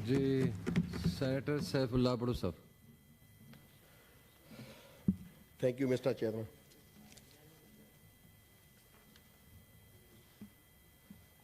जी senator Saifullah Bhutto साहब। Thank you mister chairman.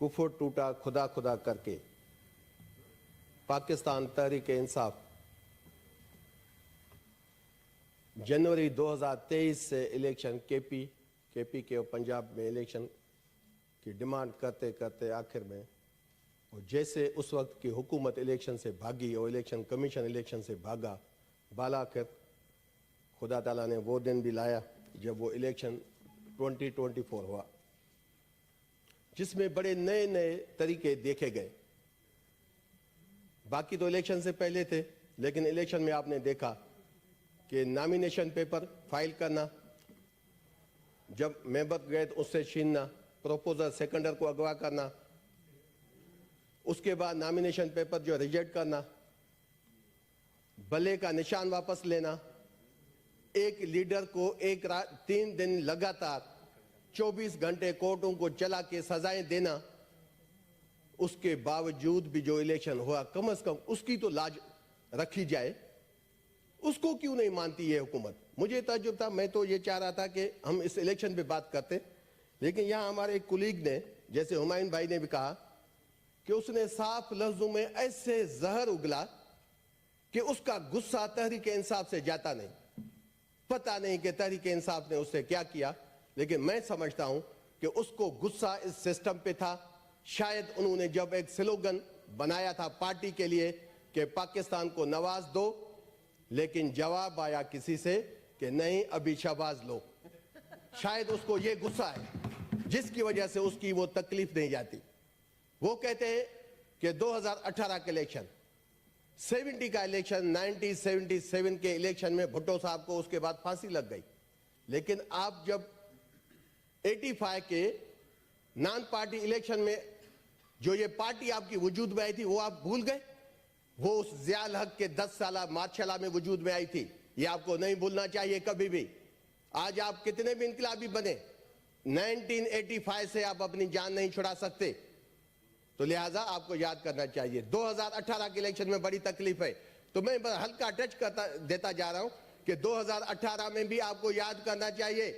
कुफर टूटा खुदा खुदा करके पाकिस्तान तहरीक इंसाफ जनवरी 2023 से इलेक्शन केपी के और पंजाब में इलेक्शन की डिमांड करते करते आखिर में और जैसे उस वक्त की हुकूमत इलेक्शन से भागी और इलेक्शन कमीशन इलेक्शन से भागा, बाला आखिर खुदा ताला ने वो दिन भी लाया जब वो इलेक्शन 2024 हुआ, जिसमें बड़े नए नए तरीके देखे गए। बाकी तो इलेक्शन से पहले थे, लेकिन इलेक्शन में आपने देखा कि नॉमिनेशन पेपर फाइल करना, जब मेंबर गए तो उससे छीनना, प्रोपोजल सेकेंडर को अगवा करना, उसके बाद नॉमिनेशन पेपर जो रिजेक्ट करना, बल्ले का निशान वापस लेना, एक लीडर को 3 दिन लगातार 24 घंटे कोर्टों को चला के सजाएं देना, उसके बावजूद भी जो इलेक्शन हुआ कम से कम उसकी तो लाज रखी जाए। उसको क्यों नहीं मानती ये हुकूमत? मुझे ताज्जुब था, मैं तो ये चाह रहा था कि हम इस इलेक्शन पे बात करते, लेकिन यहां हमारे एक कुलीग ने, जैसे हुमायूं भाई ने भी कहा कि उसने साफ लफ्जों में ऐसे जहर उगला कि उसका गुस्सा तहरीक इंसाफ से जाता नहीं। पता नहीं कि तहरीक इंसाफ ने उससे क्या किया, लेकिन मैं समझता हूं कि उसको गुस्सा इस सिस्टम पे था। शायद उन्होंने जब एक स्लोगन बनाया था पार्टी के लिए कि पाकिस्तान को नवाज दो, लेकिन जवाब आया किसी से कि नहीं अभी शहबाज लो। शायद उसको ये गुस्सा है जिसकी वजह से उसकी वो तकलीफ नहीं जाती। वो कहते हैं कि 2018 के इलेक्शन, 70 का इलेक्शन, 1977 के इलेक्शन में भुट्टो साहब को उसके बाद फांसी लग गई, लेकिन आप जब 85 के नॉन पार्टी इलेक्शन में जो ये पार्टी आपकी वजूद में आई थी वो आप भूल गए। वो उस ज़ियाउल हक के 10 साल मार्शला में वजूद में आई थी, ये आपको नहीं भूलना चाहिए कभी भी। आज आप कितने भी इनकलाबी बने, 1985 से आप अपनी जान नहीं छुड़ा सकते, तो लिहाजा आपको याद करना चाहिए। 2018 के इलेक्शन में बड़ी तकलीफ है, तो मैं बस हल्का टच करता देता जा रहा हूं कि 2018 में भी आपको याद करना चाहिए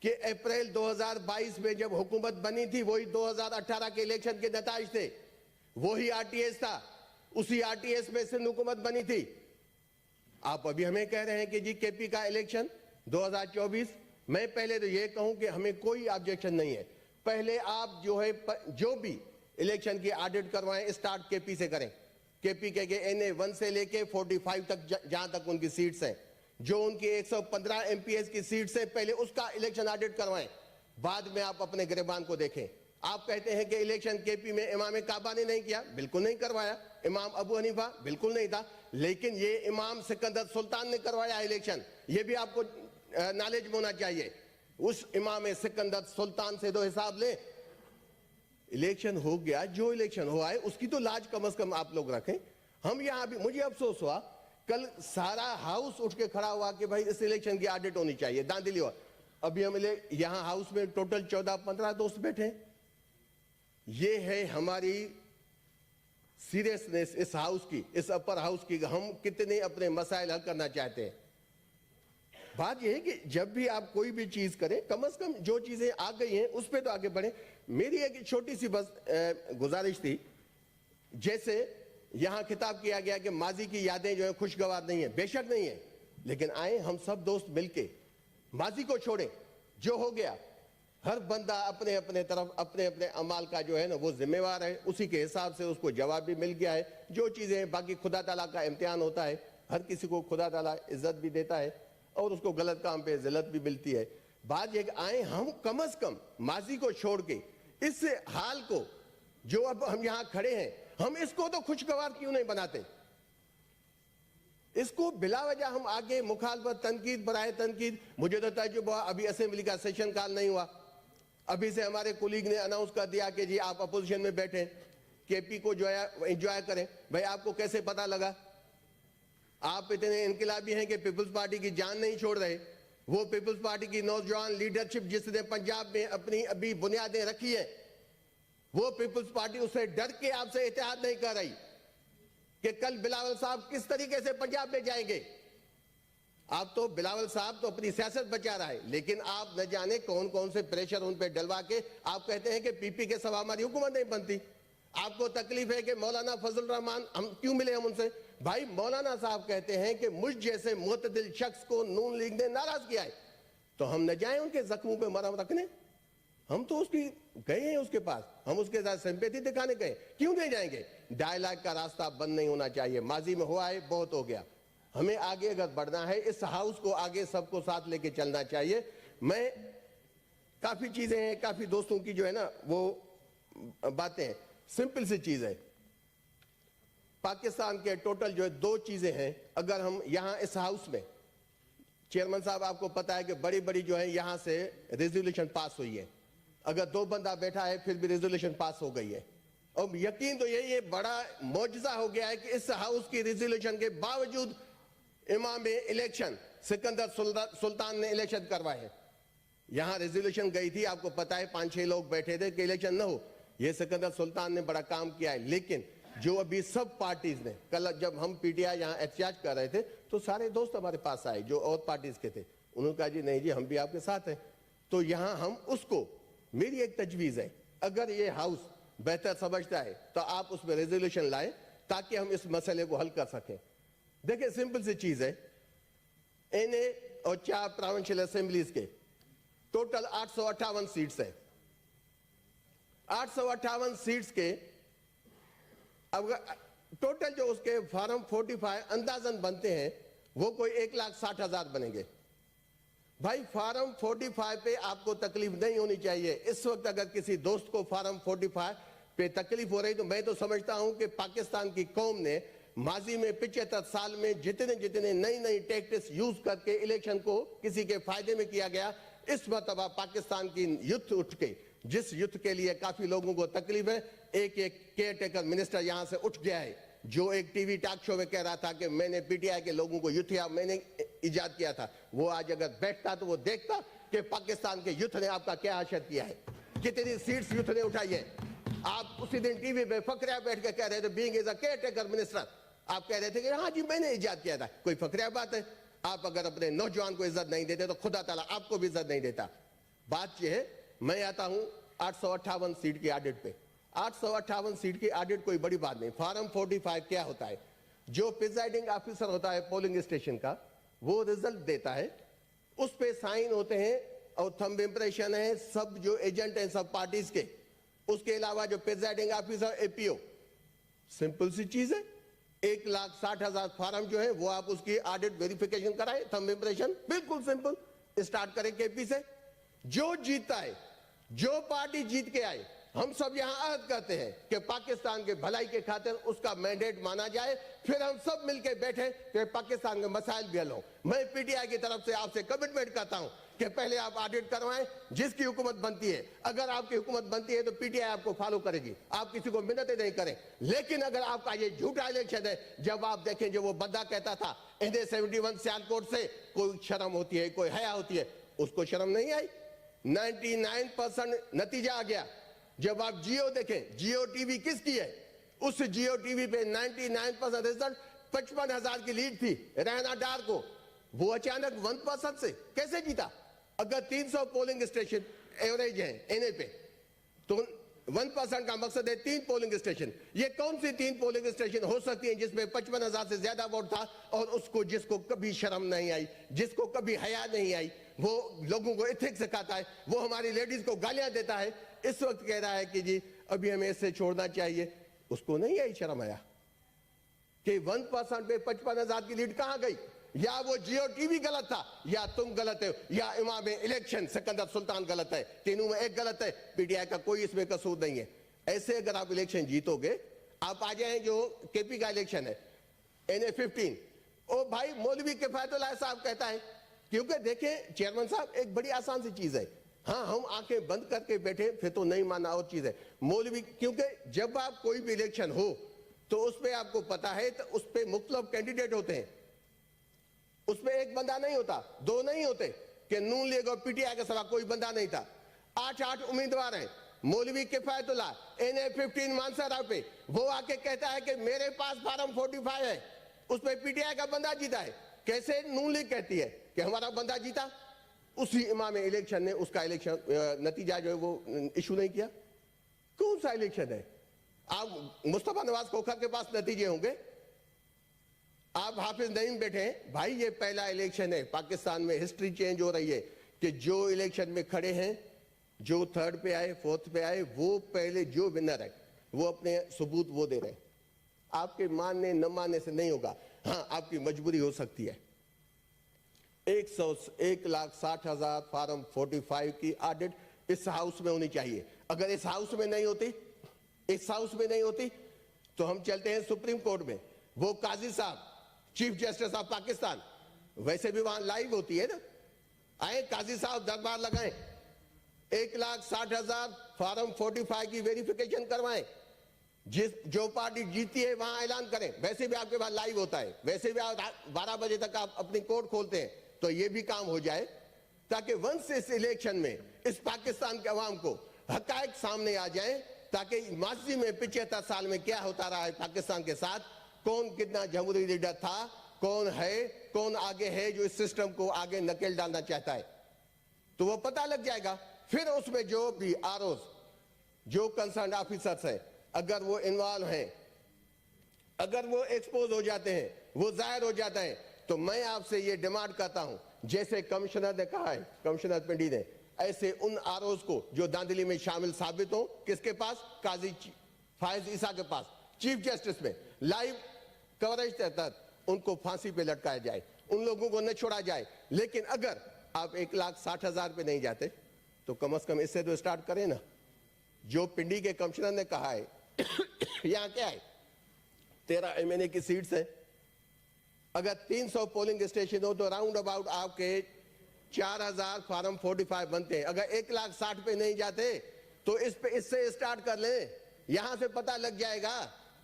कि अप्रैल 2022 में जब हुकूमत बनी थी, वही 2018 के इलेक्शन के नताइज थे, वही आरटीएस था, उसी आरटीएस में सिंध हुकूमत बनी थी। आप अभी हमें कह रहे हैं कि जी केपी का इलेक्शन 2024, मैं पहले तो ये कहूं कि हमें कोई ऑब्जेक्शन नहीं है। पहले आप जो है जो भी इलेक्शन की ऑडिट करवाएं, स्टार्ट केपी से करें। केपी के NA 1 से लेके 45 तक जहां तक उनकी सीट्स हैं, जो उनकी 115 MPs की सीट्स है, पहले उसका इलेक्शन ऑडिट करवाएं, बाद में आप अपने गिरबान को देखें। आप कहते हैं कि इलेक्शन केपी में इमाम काबा ने नहीं किया, बिल्कुल नहीं करवाया। इमाम अबू हनीफा बिल्कुल नहीं था, लेकिन ये इमाम सिकंदर सुल्तान ने करवाया इलेक्शन, ये भी आपको नॉलेज में होना चाहिए। उस इमाम सिकंदर सुल्तान से तो हिसाब ले, इलेक्शन हो गया, जो इलेक्शन हुआ है उसकी तो लाज कम से कम आप लोग रखें। हम यहां भी, मुझे अफसोस हुआ, कल सारा हाउस उठ के खड़ा हुआ कि भाई इस इलेक्शन की ऑडिट होनी चाहिए, दांधली हुआ। अभी हम यहां हाउस में टोटल 14-15 दोस्त बैठे हैं। ये है हमारी सीरियसनेस इस हाउस की, इस अपर हाउस की, हम कितने अपने मसाइल हल करना चाहते हैं। बात यह है कि जब भी आप कोई भी चीज करें, कम से कम जो चीजें आ गई हैं उस पर तो आगे बढ़े। मेरी एक छोटी सी बस गुजारिश थी, जैसे यहां खिताब किया गया कि माजी की यादें जो है खुशगवार नहीं है, बेशक नहीं है, लेकिन आए हम सब दोस्त मिलके माजी को छोड़ें। जो हो गया, हर बंदा अपने अपने तरफ अपने अपने अमाल का जो है ना वो जिम्मेवार है, उसी के हिसाब से उसको जवाब भी मिल गया है। जो चीजें बाकी खुदा ताला का इम्तिहान होता है, हर किसी को खुदा ताला इज्जत भी देता है और उसको गलत काम पे जिल्लत भी मिलती है। बात ये आए हम कम से कम माजी को छोड़ के इस हाल को जो अब हम यहां खड़े हैं, हम इसको तो खुशगवार क्यों नहीं बनाते? इसको बिला वजह हम आगे मुखालफत, तनकीद बराए तनकीद। मुझे तो ताज्जुब हुआ, अभी असेंबली का सेशन काल नहीं हुआ, अभी से हमारे कुलीग ने अनाउंस कर दिया कि जी आप अपोजिशन में बैठे, केपी को जो है एंजॉय करें। भाई आपको कैसे पता लगा? आप इतने इनकलाबी हैं कि पीपल्स पार्टी की जान नहीं छोड़ रहे। वो पीपल्स पार्टी की नौजवान लीडरशिप जिसने पंजाब में अपनी अभी बुनियादें रखी है, वो पीपल्स पार्टी उससे डर के आपसे इत्तेहाद नहीं कर रही। कि कल बिलावल साहब किस तरीके से पंजाब में जाएंगे। आप तो बिलावल साहब तो अपनी सियासत बचा रहा है, लेकिन आप न जाने कौन कौन से प्रेशर उन पे डलवा के आप कहते हैं कि पीपी के सवा हमारी हुकूमत नहीं बनती। आपको तकलीफ है कि मौलाना फजल रहमान हम क्यों मिले हम उनसे। भाई मौलाना साहब कहते हैं कि मुझ जैसे मुतदिल शख्स को नून लीग ने नाराज किया है, तो हम न जाएं उनके जख्मों पे मरहम रखने। हम तो उसकी गए हैं उसके पास, हम उसके साथ सिंपैथी दिखाने गए, क्यों नहीं जाएंगे। डायलॉग का रास्ता बंद नहीं होना चाहिए। माजी में हुआ है, बहुत हो गया। हमें आगे अगर बढ़ना है, इस हाउस को आगे सबको साथ लेके चलना चाहिए। मैं काफी चीजें हैं, काफी दोस्तों की जो है ना वो बातें हैं, सिंपल सी चीज है। पाकिस्तान के टोटल जो है 2 चीजें हैं। अगर हम यहां इस हाउस में, चेयरमैन साहब आपको पता है कि बड़ी बड़ी जो है यहां से रेजोल्यूशन पास हुई है। अगर 2 बंदा बैठा है फिर भी रेजोल्यूशन पास हो गई है। और यकीन तो ये बड़ा मौजज़ा हो गया है कि इस हाउस की रेजोल्यूशन के बावजूद इमाम इलेक्शन सिकंदर सुल्तान ने इलेक्शन करवाए हैं। यहां रेजोल्यूशन गई थी, आपको पता है 5-6 लोग बैठे थे कि इलेक्शन ना हो। ये सिकंदर सुल्तान ने बड़ा काम किया है। लेकिन जो अभी सब पार्टीज ने, कल जब हम पीटीआई यहां एहतजाज कर रहे थे तो सारे दोस्त हमारे पास आए जो और पार्टीज के थे। उन्होंने कहा जी नहीं जी हम भी आपके साथ हैं। तो यहां हम उसको, मेरी एक तजवीज है, अगर ये हाउस बेहतर समझता है तो आप उसमें रेजोल्यूशन लाएं ताकि हम इस मसले को हल कर सकें। देखिए सिंपल सी चीज है, एनए और 4 प्रोविंशियल असेंबलीज के टोटल 858 सीट्स है। 858 सीट्स के अब टोटल जो उसके फॉर्म 45 अंदाजन बनते हैं वो कोई 1,60,000 बनेंगे। भाई फॉर्म 45 पे आपको तकलीफ नहीं होनी चाहिए। इस वक्त अगर किसी दोस्त को फॉर्म 45 पे तकलीफ हो रही तो मैं तो समझता हूं कि पाकिस्तान की कौम ने माजी में 75 साल में जितने नई टैक्टिक्स यूज करके इलेक्शन को किसी के फायदे में किया गया, इस मरतबा पाकिस्तान की युद्ध उठ के, जिस युद्ध के लिए काफी लोगों को तकलीफ है, एक केयर टेकर मिनिस्टर यहां से उठ गया है जो एक टीवी टॉक शो में कह रहा था कि मैंने पीटीआई के लोगों को युद्ध मैंने इजाद किया था। वो आज अगर बैठता तो वो देखता कि पाकिस्तान के युद्ध ने आपका क्या असर किया है, कितनी सीट्स युद्ध ने उठाई है। आप उसी दिन टीवी में फकरिया बैठ के कह रहे थे being as a caretaker minister, आप कह रहे थे कि हाँ जी मैंने इजाद किया था। कोई फकरिया बात है? आप अगर अपने नौजवान को इज्जत नहीं देते तो खुदा ताला आपको भी इज्जत नहीं देता। बात यह है, मैं आता हूं 858 सीट की ऑडिट पे। 858 सीट की ऑडिट कोई बड़ी बात नहीं। फॉर्म 45 क्या होता है? जो प्रिजाइडिंग ऑफिसर होता है पोलिंग स्टेशन का, वो रिजल्ट देता है, उस पे साइन होते हैं और थंब इंप्रेशन है सब जो एजेंट हैं सब पार्टीज के। उसके अलावा जो प्रिजाइडिंग ऑफिसर एपीओ, सिंपल सी चीज है। 1,60,000 फॉर्म जो है वो आप उसकी ऑडिट वेरिफिकेशन कराएं, थंब इंप्रेशन, बिल्कुल सिंपल। स्टार्ट करें केपी से। जो जीतता है, जो पार्टी जीत के आए, हम सब यहां अहद करते हैं कि पाकिस्तान के भलाई के खातिर उसका मैंडेट माना जाए, फिर हम सब मिलकर बैठे कि पाकिस्तान के मसाइल भी हल हो। मैं पीटीआई की तरफ से आपसे कमिटमेंट करता हूं कि पहले आप ऑडिट करवाएं, जिसकी हुकूमत बनती है। अगर आपकी हुकूमत बनती है तो पीटीआई आपको फॉलो करेगी, आप किसी को मिन्नतें नहीं करें। लेकिन अगर आपका ये झूठा इलेक्शन है, जब आप देखें जो वो बंदा कहता था इन्हें 71 सियालकोट से कोई शर्म होती है, कोई हया होती है, उसको शर्म नहीं आई। 99% नतीजा आ गया। जब आप जियो देखें, जियो टीवी किसकी है? उस जियो टीवी पे 99% रिजल्ट 55,000 की लीड थी रहना डार को, वो अचानक 1% से कैसे जीता? अगर 300 पोलिंग स्टेशन एवरेज है एनए पे तो 1% का मकसद है 3 पोलिंग स्टेशन। ये कौन सी 3 पोलिंग स्टेशन हो सकती है जिसमें 55,000 से ज्यादा वोट था और उसको, जिसको कभी शर्म नहीं आई, जिसको कभी हया नहीं आई, वो लोगों को एथिक्स सिखाता है, वो हमारी लेडीज को गालियां देता है, इस वक्त कह रहा है कि जी अभी हमें इससे छोड़ना चाहिए। उसको नहीं आई शर्म आया कि 1% पे 55,000 की लीड कहां गई? या वो जियो टीवी गलत था, या तुम गलत हो, या इमाम इलेक्शन सिकंदर सुल्तान गलत है। तीनों में एक गलत है, पीटीआई का कोई इसमें कसूर नहीं है। ऐसे अगर आप इलेक्शन जीतोगे, आप आ जाए जो केपी का इलेक्शन है एनए 15, ओ भाई मौलवी किफायतुल्लाह साहब कहता है, क्योंकि देखें चेयरमैन साहब एक बड़ी आसान सी चीज है, हाँ हम आंखें बंद करके बैठे फिर तो नहीं माना और चीज है मौलवी, क्योंकि जब आप कोई भी इलेक्शन हो तो उस पर आपको पता है तो उस पर मुख्तलिफ कैंडिडेट होते हैं, उसमें एक बंदा नहीं होता, 2 नहीं होते कि नून लीग और पीटीआई के सिवा कोई बंदा नहीं था। 8 उम्मीदवार हैं, मौलवी किफायतुल्लाह NA-15 मानसरा पे वो आके कहता है कि मेरे पास फार्म 45 है, उसमें PTI का बंदा जीता है। कैसे नून लीग कहती है कि हमारा बंदा जीता? उसी इमाम इलेक्शन ने उसका इलेक्शन नतीजा जो है वो इशू नहीं किया। कौन सा इलेक्शन है? आप मुस्तफा नवाज खोखर के पास नतीजे होंगे, आप हाफिज नईम बैठे हैं। भाई ये पहला इलेक्शन है पाकिस्तान में, हिस्ट्री चेंज हो रही है कि जो इलेक्शन में खड़े हैं, जो थर्ड पे आए, फोर्थ पे आए, वो पहले जो विनर है वो अपने सबूत वो दे रहे हैं। आपके मानने न मानने से नहीं होगा। हाँ, आपकी मजबूरी हो सकती है। 1,60,000 फार्म 45 की ऑडिट इस हाउस में होनी चाहिए। अगर इस हाउस में नहीं होती, इस हाउस में नहीं होती, तो हम चलते हैं सुप्रीम कोर्ट में। वो काजी साहब, चीफ जस्टिस ऑफ पाकिस्तान, वैसे भी वहां लाइव होती है ना, आए काजी साहब दरबार लगाएं, 1,60,000 फार्म 45 की वेरिफिकेशन करवाएं। जो पार्टी जीती है वहां ऐलान करें। वैसे भी आपके पास लाइव होता है, वैसे भी आप 12 बजे तक आप अपनी कोर्ट खोलते हैं, तो ये भी काम हो जाए ताकि वंस इस इलेक्शन में इस पाकिस्तान के अवाम को हकायक सामने आ जाए, ताकि माजी में 75 साल में क्या होता रहा है पाकिस्तान के साथ, कौन कितना जमहूरी लीडर था, कौन है, कौन आगे है जो इस सिस्टम को आगे नकेल डालना चाहता है, तो वो पता लग जाएगा। फिर उसमें जो भी आरओज, जो कंसर्न ऑफिसर्स हैं, अगर वो इन्वॉल्व हैं, अगर वो एक्सपोज हो जाते हैं, वो जाहिर हो जाता है, तो मैं आपसे ये डिमांड करता हूं, जैसे कमिश्नर ने कहा है, कमिश्नर पिंडी ने, ऐसे उन आरओज को जो धांधली में शामिल साबित हो, किसके पास? काजी फायज ईसा के पास, चीफ जस्टिस में लाइव कवरेज के तहत उनको फांसी पे लटकाया जाए, उन लोगों को न छोड़ा जाए। लेकिन अगर आप 1,60,000 पे नहीं जाते, तो कम से कम इससे तो स्टार्ट करें ना। जो पिंडी के कमिश्नर ने कहा है यहां क्या है, 13 MNA की सीट्स है, अगर 300 पोलिंग स्टेशन हो तो राउंड अबाउट आपके 4,000 फार्म 45 बनते हैं। अगर 1,60,000 पे नहीं जाते तो इससे स्टार्ट कर लें, यहां से पता लग जाएगा।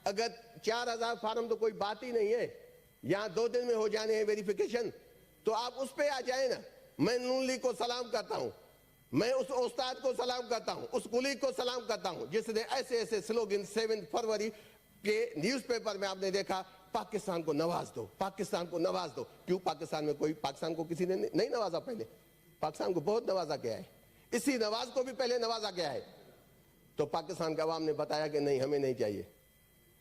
अगर 4,000 फार्म तो कोई बात ही नहीं है, यहां 2 दिन में हो जाने हैं वेरिफिकेशन, तो आप उस पे आ जाए ना। मैं नून लीग को सलाम करता हूं, मैं उस उस्ताद को सलाम करता हूं, उस कुलीग को सलाम करता हूं जिसने ऐसे ऐसे स्लोगन 7 फरवरी के न्यूज़पेपर में आपने देखा, पाकिस्तान को नवाज दो, पाकिस्तान को नवाज दो। क्यों पाकिस्तान में कोई, पाकिस्तान को किसी ने नहीं नवाजा? पहले पाकिस्तान को बहुत नवाजा गया है, इसी नवाज को भी पहले नवाजा गया है। तो पाकिस्तान के अवाम ने बताया कि नहीं, हमें नहीं चाहिए।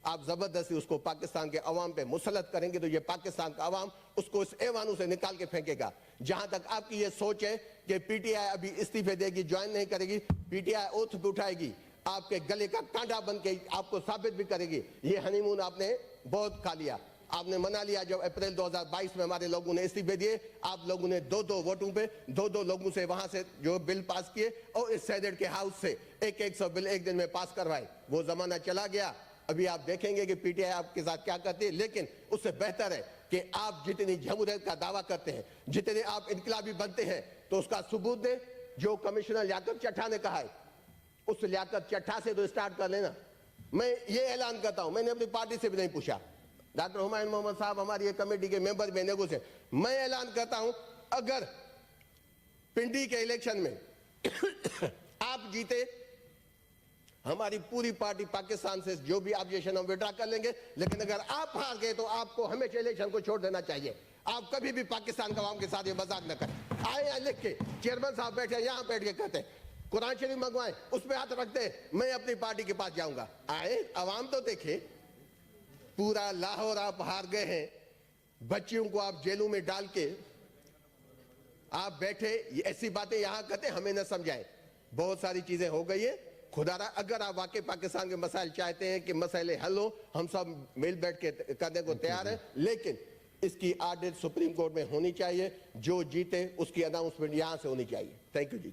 आप जबरदस्ती उसको पाकिस्तान के अवाम पे मुसलत करेंगे तो ये पाकिस्तान का अवाम उसको इस ऐवानों से निकाल के फेंकेगा। जहां तक आपकी ये सोच है कि PTI अभी इस्तीफे देगी, ज्वाइन नहीं करेगी, PTI ओथ पे उठाएगी, आपके गले का कांटा बन के आपको साबित भी करेगी। ये हनीमून आपने बहुत खा लिया, आपने मना लिया। जब अप्रैल 2022 में हमारे लोगों ने इस्तीफे दिए, आप लोगों ने 2-2 वोटों पे 2-2 लोगों से वहां से जो बिल पास किए और इस सेनेट के हाउस से 100 बिल एक दिन में पास करवाए। वो जमाना चला गया। अभी आप देखेंगे कि PTI आपके साथ क्या करती है, लेकिन उससे बेहतर है कि आप जितनी जमहूरियत का दावा करते हैं, जितने आप इनकलाबी बनते हैं, तो उसका सबूत दें। जो कमिश्नर लियाकत चट्टा ने कहा है, उस लियाकत चट्टा से तो स्टार्ट कर लेना। मैं ये ऐलान करता हूं, मैंने अपनी पार्टी से भी नहीं पूछा, डॉक्टर हुमायूं मोहम्मद साहब हमारी कमेटी के मेंबर भी नेगोशिएट, मैं ऐलान करता हूं, अगर पिंडी के इलेक्शन में आप जीते, हमारी पूरी पार्टी पाकिस्तान से जो भी ऑब्जेक्शन हम विड्रा कर लेंगे। लेकिन अगर आप हार गए तो आपको हमेशा इलेक्शन को छोड़ देना चाहिए। आप कभी भी पाकिस्तान के अवाम के साथ ये मजाक न करें। आए यहाँ लिख के, चेयरमैन साहब बैठे यहाँ बैठ के कहते हैं कुरान शरीफ मंगवाएं, उस पर हाथ रखते हैं, मैं अपनी पार्टी के पास जाऊंगा। आए अवाम तो देखे, पूरा लाहौर आप हार गए हैं, बच्चियों को आप जेलों में डाल के आप बैठे, ऐसी बातें यहां करते, हमें न समझाएं। बहुत सारी चीजें हो गई है। खुदारा अगर आप वाकई पाकिस्तान के मसाइल चाहते हैं कि मसले हल हो, हम सब मिल बैठ के करने को तैयार हैं, लेकिन इसकी ऑडिट सुप्रीम कोर्ट में होनी चाहिए। जो जीते उसकी अनाउंसमेंट यहां से होनी चाहिए। Thank you ji.